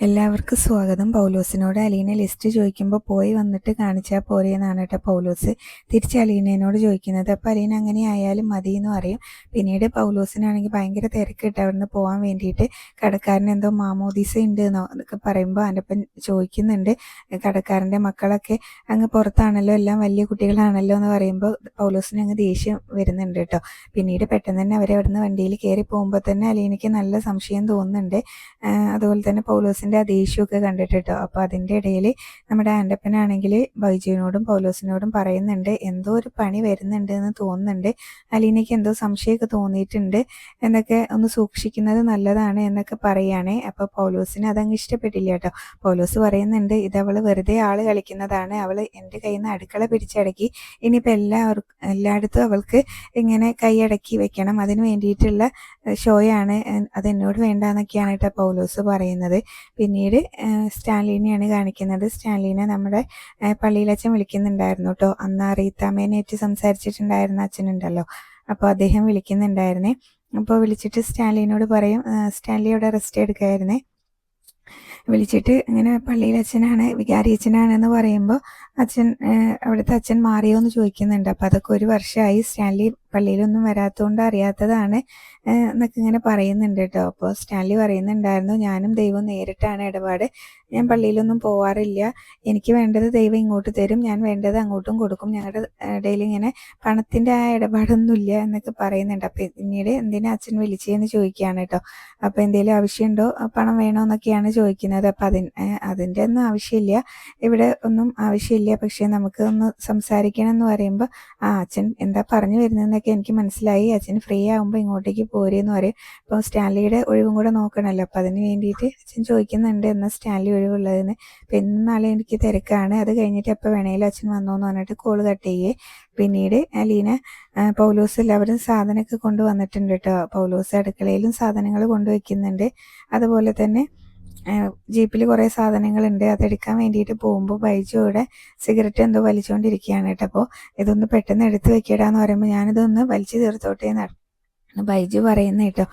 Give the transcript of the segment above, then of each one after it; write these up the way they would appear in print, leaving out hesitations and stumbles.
എല്ലാവർക്കും സ്വാഗതം. പൗലോസിനോട് അലീന ലിസ്റ്റ് ചോദിക്കുമ്പോൾ പോയി വന്നിട്ട് കാണിച്ചാൽ പോരെ എന്നാണ് കേട്ടോ പൗലോസ് തിരിച്ച് അലീനയോട് ചോദിക്കുന്നത്. അപ്പോൾ അലീന അങ്ങനെ ആയാലും മതി എന്ന് പറയും. പിന്നീട് പൗലോസിനാണെങ്കിൽ ഭയങ്കര തിരക്കിട്ട് അവിടുന്ന് പോകാൻ വേണ്ടിയിട്ട് കടക്കാരൻ എന്തോ മാമോദീസ ഉണ്ട് എന്നൊക്കെ പറയുമ്പോൾ അൻ്റെപ്പൻ ചോദിക്കുന്നുണ്ട്, കടക്കാരൻ്റെ മക്കളൊക്കെ അങ്ങ് പുറത്താണല്ലോ, എല്ലാം വലിയ കുട്ടികളാണല്ലോ എന്ന് പറയുമ്പോൾ പൗലോസിന് അങ്ങ് ദേഷ്യം വരുന്നുണ്ട് കേട്ടോ. പിന്നീട് പെട്ടെന്ന് തന്നെ അവരെ അവിടുന്ന് വണ്ടിയിൽ കയറി പോകുമ്പോൾ തന്നെ അലീനയ്ക്ക് നല്ല സംശയം തോന്നുന്നുണ്ട്. അതുപോലെ തന്നെ പൗലോസിൻ്റെ ആ ദേഷ്യമൊക്കെ കണ്ടിട്ട് കേട്ടോ. അപ്പോൾ അതിൻ്റെ ഇടയിൽ നമ്മുടെ ആൻ്റപ്പനാണെങ്കിൽ ബൈജുവിനോടും പൗലോസിനോടും പറയുന്നുണ്ട്, എന്തോ ഒരു പണി വരുന്നുണ്ട് എന്ന് തോന്നുന്നുണ്ട്, അലീനയ്ക്ക് എന്തോ സംശയമൊക്കെ തോന്നിയിട്ടുണ്ട് എന്നൊക്കെ ഒന്ന് സൂക്ഷിക്കുന്നത് നല്ലതാണ് എന്നൊക്കെ പറയുകയാണേ. അപ്പോൾ പൗലോസിന് അതങ്ങ് ഇഷ്ടപ്പെട്ടില്ല കേട്ടോ. പൗലോസ് പറയുന്നുണ്ട്, ഇതവൾ വെറുതെ ആള് കളിക്കുന്നതാണ്, അവൾ എൻ്റെ കയ്യിൽ നിന്ന് അടുക്കള പിടിച്ചടക്കി, ഇനിയിപ്പോൾ എല്ലായിടത്തും അവൾക്ക് ഇങ്ങനെ കൈയടക്കി വെക്കണം, അതിന് വേണ്ടിയിട്ടുള്ള ഷോയാണ്, അതെന്നോട് വേണ്ട എന്നൊക്കെയാണ് കേട്ടോ പൗലോസ് പറയുന്നത്. പിന്നീട് സ്റ്റാൻലിനെയാണ് കാണിക്കുന്നത്. സ്റ്റാൻലിനെ നമ്മുടെ പള്ളിയിലച്ഛൻ വിളിക്കുന്നുണ്ടായിരുന്നു കേട്ടോ. അന്ന് റീത്താമ്മേനേറ്റ് സംസാരിച്ചിട്ടുണ്ടായിരുന്ന അച്ഛനുണ്ടല്ലോ, അപ്പോൾ അദ്ദേഹം വിളിക്കുന്നുണ്ടായിരുന്നേ. അപ്പോൾ വിളിച്ചിട്ട് സ്റ്റാൻലിനോട് പറയും, സ്റ്റാൻലി അവിടെ റെസ്റ്റ് എടുക്കായിരുന്നേ, വിളിച്ചിട്ട് ഇങ്ങനെ പള്ളിയിൽ അച്ഛനാണ്, വികാരി അച്ഛനാണെന്ന് പറയുമ്പോൾ അച്ഛൻ അവിടുത്തെ അച്ഛൻ മാറിയോ എന്ന് ചോദിക്കുന്നുണ്ട്. അപ്പോൾ അതൊക്കെ ഒരു വർഷമായി, സ്റ്റാൻലി പള്ളിയിലൊന്നും വരാത്തതുകൊണ്ട് അറിയാത്തതാണ് എന്നൊക്കെ ഇങ്ങനെ പറയുന്നുണ്ട് കേട്ടോ. അപ്പോൾ സ്റ്റാൻലി പറയുന്നുണ്ടായിരുന്നു, ഞാനും ദൈവം നേരിട്ടാണ് ഇടപാട്, ഞാൻ പള്ളിയിലൊന്നും പോവാറില്ല, എനിക്ക് വേണ്ടത് ദൈവം ഇങ്ങോട്ട് തരും, ഞാൻ വേണ്ടത് അങ്ങോട്ടും കൊടുക്കും, ഞങ്ങളുടെ ഇടയിൽ ഇങ്ങനെ പണത്തിൻ്റെ ആ ഇടപാടൊന്നുമില്ല എന്നൊക്കെ പറയുന്നുണ്ട്. അപ്പോൾ പിന്നീട് എന്തിനാ അച്ഛൻ വിളിച്ചതെന്ന് ചോദിക്കുകയാണ് കേട്ടോ. അപ്പോൾ എന്തെങ്കിലും ആവശ്യമുണ്ടോ, പണം വേണോ എന്നൊക്കെയാണ് ചോദിക്കുന്നത്. അപ്പം അതിൻ്റെ ഒന്നും ആവശ്യമില്ല, ഇവിടെ ഒന്നും ആവശ്യമില്ല, പക്ഷേ നമുക്ക് ഒന്ന് സംസാരിക്കണം എന്ന് പറയുമ്പോൾ അച്ഛൻ എന്താ പറഞ്ഞു വരുന്നതെന്നൊക്കെ എനിക്ക് മനസ്സിലായി, അച്ഛൻ ഫ്രീ ആകുമ്പോൾ ഇങ്ങോട്ടേക്ക് പോരെന്ന് പറയും. അപ്പോൾ സ്റ്റാൻലിയുടെ ഒഴിവും കൂടെ നോക്കണമല്ലോ, അപ്പോൾ അതിന് വേണ്ടിയിട്ട് അച്ഛൻ ചോദിക്കുന്നുണ്ട് എന്നാൽ സ്റ്റാൻലി ഒഴിവുള്ളതെന്ന്. അപ്പം എന്നാലും എനിക്ക് തിരക്കാണ്, അത് കഴിഞ്ഞിട്ട് എപ്പോൾ വേണേലും അച്ഛൻ വന്നോന്ന് പറഞ്ഞിട്ട് കോള് കട്ട് ചെയ്യേ. പിന്നീട് അലീന പൗലോസ് എല്ലാവരും സാധനമൊക്കെ കൊണ്ടുവന്നിട്ടുണ്ട് കേട്ടോ. പൗലോസ് അടുക്കളയിലും സാധനങ്ങൾ കൊണ്ടുവയ്ക്കുന്നുണ്ട്. അതുപോലെ തന്നെ ജീപ്പിൽ കുറേ സാധനങ്ങളുണ്ട്, അതെടുക്കാൻ വേണ്ടിയിട്ട് പോകുമ്പോൾ ബൈജു അവിടെ സിഗരറ്റ് എന്തോ വലിച്ചുകൊണ്ടിരിക്കുകയാണ് കേട്ടോ. അപ്പോൾ ഇതൊന്ന് പെട്ടെന്ന് എടുത്ത് വെക്കടാന്ന് പറയുമ്പോൾ ഞാനിതൊന്ന് വലിച്ചു തീർത്തോട്ടേ എന്നാണ് ബൈജു പറയുന്നത് കേട്ടോ.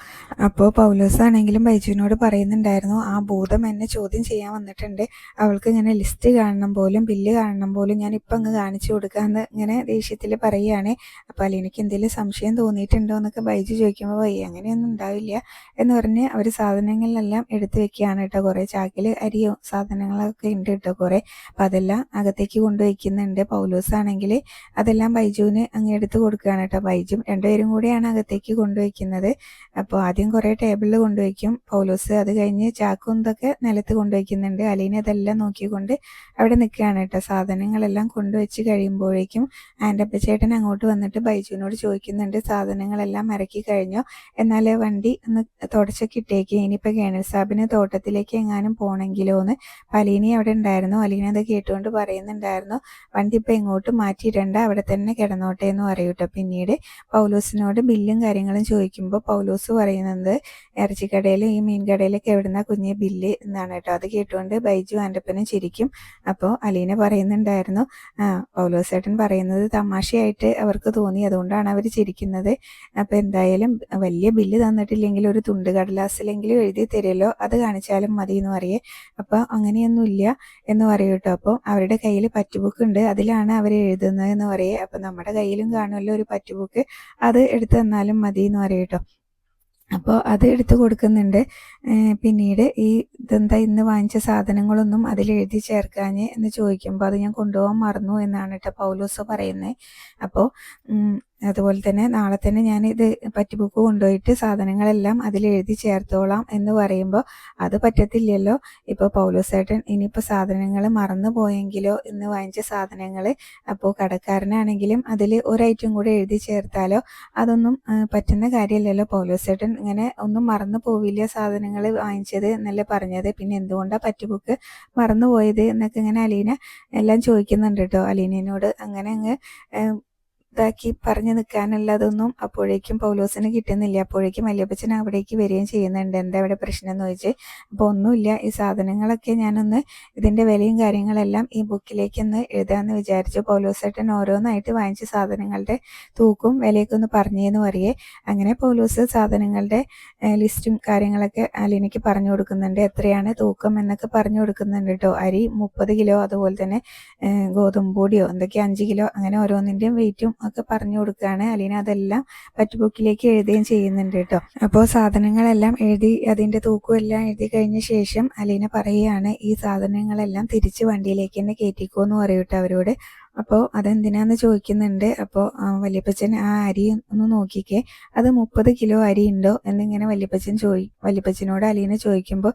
അപ്പോൾ പൗലോസാണെങ്കിലും ബൈജുവിനോട് പറയുന്നുണ്ടായിരുന്നു, ആ ഭൂതം എന്നെ ചോദ്യം ചെയ്യാൻ വന്നിട്ടുണ്ട്, അവൾക്ക് ഇങ്ങനെ ലിസ്റ്റ് കാണണം പോലും ബില്ല് കാണണം പോലും, ഞാൻ ഇപ്പം അങ്ങ് കാണിച്ചു കൊടുക്കാമെന്ന് ഇങ്ങനെ ദേഷ്യത്തിൽ പറയുകയാണ്. അപ്പോൾ അലീനയ്ക്ക് എന്തെങ്കിലും സംശയം തോന്നിയിട്ടുണ്ടോ എന്നൊക്കെ ബൈജു ചോദിക്കുമ്പോൾ അങ്ങനെയൊന്നും ഉണ്ടാവില്ല എന്ന് പറഞ്ഞ് അവർ സാധനങ്ങളിലെല്ലാം എടുത്ത് വെക്കുകയാണ് കേട്ടോ. കുറേ ചാക്കിൽ അരിയോ സാധനങ്ങളൊക്കെ ഉണ്ട് കേട്ടോ കുറേ. അപ്പം അതെല്ലാം അകത്തേക്ക് കൊണ്ടുവയ്ക്കുന്നുണ്ട്. പൗലോസാണെങ്കിൽ അതെല്ലാം ബൈജുവിന് അങ്ങ് എടുത്ത് കൊടുക്കുകയാണ് കേട്ടോ. ബൈജും രണ്ടുപേരും കൂടിയാണ് അകത്തേക്ക് കൊണ്ടുവയ്ക്കുന്നത്. അപ്പോൾ ആദ്യം കുറേ ടേബിളിൽ കൊണ്ടുവയ്ക്കും പൗലോസ്, അത് കഴിഞ്ഞ് ചാക്കും ഇതൊക്കെ നിലത്ത് കൊണ്ടുവയ്ക്കുന്നുണ്ട്. അലീന ഇതെല്ലാം നോക്കിക്കൊണ്ട് അവിടെ നിൽക്കുകയാണ് കേട്ടോ. സാധനങ്ങളെല്ലാം കൊണ്ടുവച്ച് കഴിയുമ്പോഴേക്കും ആൻ്റപ്പച്ചേട്ടൻ അങ്ങോട്ട് വന്നിട്ട് ബൈജുവിനോട് ചോദിക്കുന്നുണ്ട്, സാധനങ്ങളെല്ലാം ഇറക്കി കഴിഞ്ഞോ, എന്നാൽ വണ്ടി ഒന്ന് തുടച്ചൊക്കെ ഇട്ടേക്ക്, ഇനിയിപ്പോൾ കേണൽ സാബിന് തോട്ടത്തിലേക്ക് എങ്ങാനും പോകണമെങ്കിലോ എന്ന്. അലീന അവിടെ ഉണ്ടായിരുന്നു. അലീന അത് കേട്ടുകൊണ്ട് പറയുന്നുണ്ടായിരുന്നു, വണ്ടി ഇപ്പോൾ എങ്ങോട്ട് മാറ്റിയിടണ്ട, അവിടെ തന്നെ കിടന്നോട്ടെ എന്ന് പറയും കേട്ടോ. പിന്നീട് പൗലോസിനോട് ബില്ലും കാര്യങ്ങളും ചോദിക്കുമ്പോൾ പൗലോസ് പറയുന്നത്, ഇറച്ചിക്കടയിലും ഈ മീൻ കടയിലൊക്കെ എവിടുന്ന കുഞ്ഞ് ബില്ല് എന്നാണ് കേട്ടോ. അത് കേട്ടുകൊണ്ട് ബൈജു ആൻ്റപ്പനും ചിരിക്കും. അപ്പോൾ അലീന പറയുന്നുണ്ടായിരുന്നു, പൗലോസേട്ടൻ പറയുന്നത് തമാശയായിട്ട് അവർക്ക് തോന്നി, അതുകൊണ്ടാണ് അവർ ചിരിക്കുന്നത്, അപ്പോൾ എന്തായാലും വലിയ ബില്ല് തന്നിട്ടില്ലെങ്കിൽ ഒരു തുണ്ട് കടലാസിലെങ്കിലും എഴുതി തരുമല്ലോ, അത് കാണിച്ചാലും മതി എന്ന് പറയേ. അപ്പോൾ അങ്ങനെയൊന്നുമില്ല എന്ന് പറയും കേട്ടോ. അപ്പോൾ അവരുടെ കയ്യിൽ പറ്റുബുക്ക് ഉണ്ട്, അതിലാണ് അവർ എഴുതുന്നത് എന്ന് പറയേ. അപ്പം നമ്മുടെ കയ്യിലും കാണുമല്ലോ ഒരു പറ്റുബുക്ക്, അത് എടുത്ത് തന്നാലും മതി എന്ന് പറയും കേട്ടോ. അപ്പോൾ അത് എടുത്ത് കൊടുക്കുന്നുണ്ട്. പിന്നീട് ഇതെന്താ ഇന്ന് വാങ്ങിച്ച സാധനങ്ങളൊന്നും അതിൽ എഴുതി ചേർക്കാഞ്ഞ് എന്ന് ചോദിക്കുമ്പോൾ അത് ഞാൻ കൊണ്ടുപോകാൻ മറന്നു എന്നാണ് കേട്ടോ പൗലോസ് പറയുന്നത്. അപ്പോൾ അതുപോലെ തന്നെ നാളെ തന്നെ ഞാനിത് പറ്റുബുക്ക് കൊണ്ടുപോയിട്ട് സാധനങ്ങളെല്ലാം അതിൽ എഴുതി ചേർത്തോളാം എന്ന് പറയുമ്പോൾ അത് പറ്റത്തില്ലല്ലോ, ഇപ്പോൾ പൗലോസേട്ടൻ ഇനിയിപ്പോൾ സാധനങ്ങൾ മറന്നു പോയെങ്കിലോ, ഇന്ന് വാങ്ങിച്ച സാധനങ്ങൾ, അപ്പോൾ കടക്കാരനാണെങ്കിലും അതിൽ ഒരൈറ്റം കൂടെ എഴുതി ചേർത്താലോ, അതൊന്നും പറ്റുന്ന കാര്യമല്ലല്ലോ, പൗലോസേട്ടൻ ഇങ്ങനെ ഒന്നും മറന്നു പോവില്ല സാധനങ്ങൾ വാങ്ങിച്ചത് എന്നല്ലേ പറഞ്ഞത്, പിന്നെ എന്തുകൊണ്ടാണ് പറ്റുബുക്ക് മറന്നു പോയത് എന്നൊക്കെ ഇങ്ങനെ അലീന എല്ലാം ചോദിക്കുന്നുണ്ട് കേട്ടോ അലീനയോട്. അങ്ങനെ അങ്ങ് ഇതാക്കി പറഞ്ഞു നിൽക്കാനുള്ളതൊന്നും അപ്പോഴേക്കും പൗലോസിന് കിട്ടുന്നില്ല. അപ്പോഴേക്കും വല്യപ്പച്ചൻ അവിടേക്ക് വരികയും ചെയ്യുന്നുണ്ട്. എന്താ ഇവിടെ പ്രശ്നം എന്ന് ചോദിച്ച്. അപ്പോൾ ഒന്നുമില്ല, ഈ സാധനങ്ങളൊക്കെ ഞാനൊന്ന് ഇതിൻ്റെ വിലയും കാര്യങ്ങളെല്ലാം ഈ ബുക്കിലേക്ക് ഒന്ന് എഴുതാമെന്ന് വിചാരിച്ചു. പൗലോസേട്ടൻ ഓരോന്നായിട്ട് വാങ്ങിച്ച സാധനങ്ങളുടെ തൂക്കും വിലയൊക്കെ ഒന്ന് പറഞ്ഞേന്ന് പറയേ. അങ്ങനെ പൗലോസ് സാധനങ്ങളുടെ ലിസ്റ്റും കാര്യങ്ങളൊക്കെ അലീനയ്ക്ക് പറഞ്ഞു കൊടുക്കുന്നുണ്ട്. എത്രയാണ് തൂക്കം എന്നൊക്കെ പറഞ്ഞു കൊടുക്കുന്നുണ്ട് കേട്ടോ. അരി 30 കിലോ, അതുപോലെ തന്നെ ഗോതമ്പ് പൊടിയോ എന്തൊക്കെ 5 കിലോ, അങ്ങനെ ഓരോന്നിൻ്റെയും വെയിറ്റും ഒക്കെ പറഞ്ഞു കൊടുക്കുകയാണ്. അലീന അതെല്ലാം പറ്റ് ബുക്കിലേക്ക് എഴുതുകയും ചെയ്യുന്നുണ്ട് കേട്ടോ. അപ്പോൾ സാധനങ്ങളെല്ലാം എഴുതി അതിൻ്റെ തൂക്കം എല്ലാം എഴുതി കഴിഞ്ഞ ശേഷം അലീന പറയുകയാണ്, ഈ സാധനങ്ങളെല്ലാം തിരിച്ച് വണ്ടിയിലേക്ക് തന്നെ കയറ്റിക്കോന്ന് പറയൂട്ടോ അവരോട്. അപ്പോൾ അതെന്തിനാന്ന് ചോദിക്കുന്നുണ്ട്. അപ്പോൾ വല്യപ്പച്ചൻ ആ അരി ഒന്ന് നോക്കിക്കേ, അത് 30 കിലോ അരി ഉണ്ടോ എന്നിങ്ങനെ വല്യപ്പച്ചനോട് അലീന ചോദിക്കുമ്പോൾ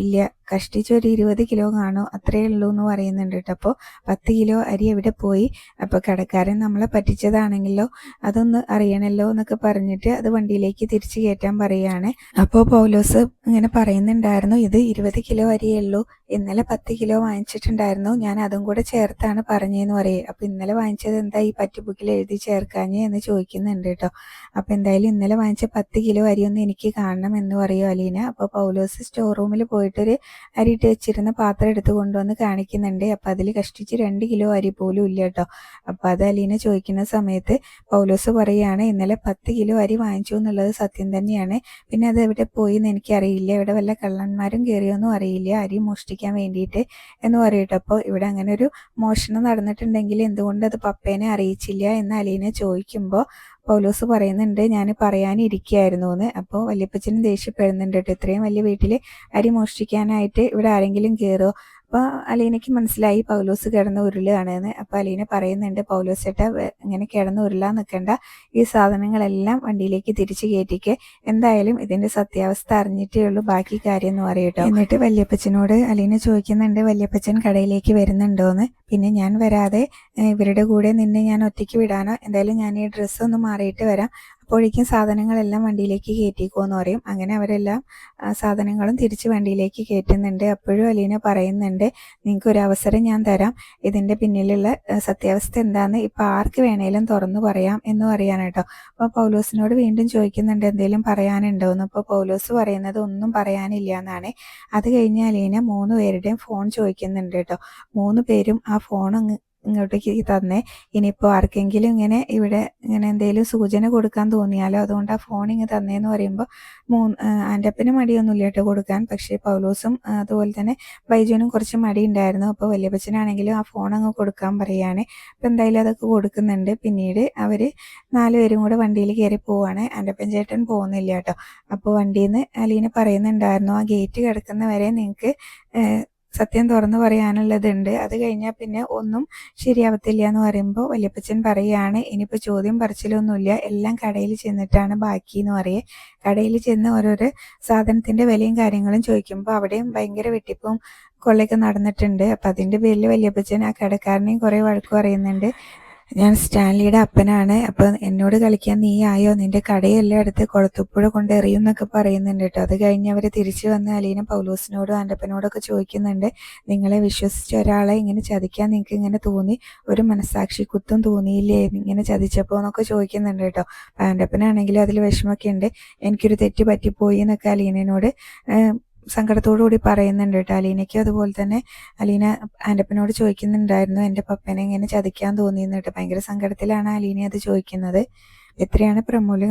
ഇല്ല, കഷ്ടിച്ചൊരു 20 കിലോ കാണും, അത്രയേ ഉള്ളൂ എന്ന് പറയുന്നുണ്ട് കേട്ടോ. അപ്പോൾ 10 കിലോ അരി എവിടെ പോയി? അപ്പോൾ കടക്കാരൻ നമ്മളെ പറ്റിച്ചതാണെങ്കിലോ അതൊന്ന് അറിയണമല്ലോ എന്നൊക്കെ പറഞ്ഞിട്ട് അത് വണ്ടിയിലേക്ക് തിരിച്ചു കയറ്റാൻ പറയുകയാണ്. അപ്പോൾ പൗലോസ് ഇങ്ങനെ പറയുന്നുണ്ടായിരുന്നു, ഇത് 20 കിലോ അരിയേ ഉള്ളൂ, ഇന്നലെ 10 കിലോ വാങ്ങിച്ചിട്ടുണ്ടായിരുന്നു, ഞാൻ അതും കൂടെ ചേർത്താണ് പറഞ്ഞതെന്ന് പറയും. അപ്പോൾ ഇന്നലെ വാങ്ങിച്ചത് എന്താ ഈ പറ്റ് ബുക്കിൽ എഴുതി ചേർക്കാഞ്ഞ് എന്ന് ചോദിക്കുന്നുണ്ട് കേട്ടോ. അപ്പോൾ എന്തായാലും ഇന്നലെ വാങ്ങിച്ച 10 കിലോ അരിയൊന്നും എനിക്ക് കാണണം എന്ന് പറയും അലീന. അപ്പോൾ പൗലോസ് സ്റ്റോർ റൂമിൽ പോയിട്ടൊരു അരിയിട്ട് വെച്ചിരുന്ന പാത്രം എടുത്ത് കൊണ്ടുവന്ന് കാണിക്കുന്നുണ്ട്. അപ്പോൾ അതിൽ കഷ്ടിച്ച് 2 കിലോ അരി പോലും ഇല്ല കേട്ടോ. അപ്പോൾ അത് അലീന ചോദിക്കുന്ന സമയത്ത് പൗലോസ് പറയുകയാണ്, ഇന്നലെ 10 കിലോ അരി വാങ്ങിച്ചു എന്നുള്ളത് സത്യം തന്നെയാണ്, പിന്നെ അത് എവിടെ പോയി എന്ന് എനിക്കറിയില്ല, ഇവിടെ വല്ല കള്ളന്മാരും കയറിയൊന്നും അറിയില്ല അരി മോഷ്ടിക്കാൻ വേണ്ടിയിട്ട് എന്ന് പറയട്ടെ. അപ്പോൾ ഇവിടെ അങ്ങനെ ഒരു മോഷണം നടന്നിട്ടുണ്ടെങ്കിൽ എന്തുകൊണ്ട് അത് പപ്പേനെ അറിയിച്ചില്ല എന്ന് അലീന ചോദിക്കുമ്പോൾ പൗലോസ് പറയുന്നുണ്ട്, ഞാൻ പറയാനിരിക്കുകയായിരുന്നു എന്ന്. അപ്പോൾ വല്യപ്പച്ചനും ദേഷ്യപ്പെടുന്നുണ്ട് കേട്ടോ, ഇത്രയും വലിയ വീട്ടിൽ അരി മോഷ്ടിക്കാനായിട്ട് ഇവിടെ ആരെങ്കിലും കയറുമോ? അപ്പോൾ അലീനയ്ക്ക് മനസ്സിലായി പൗലോസ് കിടന്ന് ഉരുളുകയാണെന്ന്. അപ്പോൾ അലീന പറയുന്നുണ്ട്, പൗലോസ് ചേട്ടാ ഇങ്ങനെ കിടന്ന് ഉരുളാൻ നിൽക്കണ്ട, ഈ സാധനങ്ങളെല്ലാം വണ്ടിയിലേക്ക് തിരിച്ചു കയറ്റിക്ക്, എന്തായാലും ഇതിൻ്റെ സത്യാവസ്ഥ അറിഞ്ഞിട്ടേ ഉള്ളൂ ബാക്കി കാര്യം എന്ന് പറയട്ടോ. എന്നിട്ട് വല്യപ്പച്ചനോട് അലീന ചോദിക്കുന്നുണ്ട്, വല്യപ്പച്ചൻ കടയിലേക്ക് വരുന്നുണ്ടോയെന്ന്. പിന്നെ ഞാൻ വരാതെ ഇവരുടെ കൂടെ നിന്നെ ഞാൻ ഒറ്റയ്ക്ക് വിടാനോ, എന്തായാലും ഞാൻ ഈ ഡ്രസ്സ് ഒന്ന് മാറിയിട്ട് വരാം, അപ്പോഴേക്കും സാധനങ്ങളെല്ലാം വണ്ടിയിലേക്ക് കയറ്റിക്കോന്ന് പറയും. അങ്ങനെ അവരെല്ലാം സാധനങ്ങളും തിരിച്ച് വണ്ടിയിലേക്ക് കയറ്റുന്നുണ്ട്. അപ്പോഴും അലീന പറയുന്നുണ്ട്, നിങ്ങൾക്കൊരു അവസരം ഞാൻ തരാം, ഇതിൻ്റെ പിന്നിലുള്ള സത്യാവസ്ഥ എന്താണെന്ന് ഇപ്പം ആർക്ക് വേണേലും തുറന്നു പറയാം എന്ന് പറയാൻ കേട്ടോ. അപ്പോൾ പൗലോസിനോട് വീണ്ടും ചോദിക്കുന്നുണ്ട്, എന്തെങ്കിലും പറയാനുണ്ടോയെന്ന്. അപ്പോൾ പൗലോസ് പറയുന്നത് ഒന്നും പറയാനില്ല എന്നാണ്. അത് കഴിഞ്ഞ് അലീന 3 പേരുടെയും ഫോൺ ചോദിക്കുന്നുണ്ട് കേട്ടോ. 3 പേരും ആ ഫോൺ ഇങ്ങോട്ടേക്ക് തന്നേ, ഇനിയിപ്പോൾ ആർക്കെങ്കിലും ഇവിടെ എന്തെങ്കിലും സൂചന കൊടുക്കാൻ തോന്നിയാലോ, അതുകൊണ്ട് ആ ഫോൺ ഇങ്ങ് തന്നേന്ന് പറയുമ്പോൾ ആൻ്റപ്പന് മടിയൊന്നുമില്ല കേട്ടോ കൊടുക്കാൻ. പക്ഷേ പൗലോസും അതുപോലെ തന്നെ ബൈജുവിനും കുറച്ച് മടി ഉണ്ടായിരുന്നു. അപ്പോൾ വല്യപ്പച്ചനാണെങ്കിലും ആ ഫോൺ അങ്ങ് കൊടുക്കാൻ പറയുകയാണ്. അപ്പോൾ എന്തായാലും അതൊക്കെ കൊടുക്കുന്നുണ്ട്. പിന്നീട് അവർ 4 പേരും കൂടെ വണ്ടിയിൽ കയറി പോവുകയാണ്. ആൻ്റപ്പൻ ചേട്ടൻ പോകുന്നില്ല കേട്ടോ. അപ്പോൾ വണ്ടിയിൽ നിന്ന് അലീന പറയുന്നുണ്ടായിരുന്നു, ആ ഗേറ്റ് കിടക്കുന്നവരെ നിങ്ങൾക്ക് സത്യം തുറന്നു പറയാനുള്ളതുണ്ട്, അത് കഴിഞ്ഞാൽ പിന്നെ ഒന്നും ശരിയാവത്തില്ല എന്ന് പറയുമ്പോൾ വല്യപ്പച്ചൻ പറയുകയാണ്, ഇനിയിപ്പോൾ ചോദ്യം പറച്ചിലൊന്നുമില്ല, എല്ലാം കടയിൽ ചെന്നിട്ടാണ് ബാക്കി എന്ന് പറയേ. കടയിൽ ചെന്ന് ഓരോരോ സാധനത്തിൻ്റെ വിലയും കാര്യങ്ങളും ചോദിക്കുമ്പോൾ അവിടെയും ഭയങ്കര വെട്ടിപ്പും കൊള്ളയൊക്കെ നടന്നിട്ടുണ്ട്. അപ്പം അതിൻ്റെ പേരിൽ വല്യപ്പച്ചൻ ആ കടക്കാരനെയും കുറേ വഴക്ക് പറയുന്നുണ്ട്. ഞാൻ സ്റ്റാൻലിയുടെ അപ്പനാണ്, അപ്പോൾ എന്നോട് കളിക്കാൻ നീ ആയോ, നിന്റെ കടയെല്ലാം എടുത്ത് കുളത്തുപ്പുഴ കൊണ്ട് എറിയും എന്നൊക്കെ പറയുന്നുണ്ട് കേട്ടോ. അത് കഴിഞ്ഞ് അവർ തിരിച്ചു വന്ന് അലീന പൗലോസിനോടും ആൻ്റപ്പനോടൊക്കെ ചോദിക്കുന്നുണ്ട്, നിങ്ങളെ വിശ്വസിച്ച ഒരാളെ ഇങ്ങനെ ചതിക്കാൻ നിങ്ങൾക്ക് ഇങ്ങനെ തോന്നി, ഒരു മനസ്സാക്ഷി കുത്തും തോന്നിയില്ലേ ഇങ്ങനെ ചതിച്ചപ്പോൾ എന്നൊക്കെ ചോദിക്കുന്നുണ്ട് കേട്ടോ. ആൻ്റപ്പനാണെങ്കിലും അതിൽ വിഷമമൊക്കെ ഉണ്ട്, എനിക്കൊരു തെറ്റ് പറ്റിപ്പോയി എന്നൊക്കെ അലീനയോട് സങ്കടത്തോടു കൂടി പറയുന്നുണ്ട് കേട്ടോ. അലീനയ്ക്കും അതുപോലെ തന്നെ അലീന ആൻ്റപ്പനോട് ചോദിക്കുന്നുണ്ടായിരുന്നു, എൻ്റെ പപ്പനെ ഇങ്ങനെ ചതിക്കാൻ തോന്നിയെന്ന് കേട്ടോ. ഭയങ്കര സങ്കടത്തിലാണ് അലീന അത് ചോദിക്കുന്നത്. എത്രയാണ് പ്രമോല്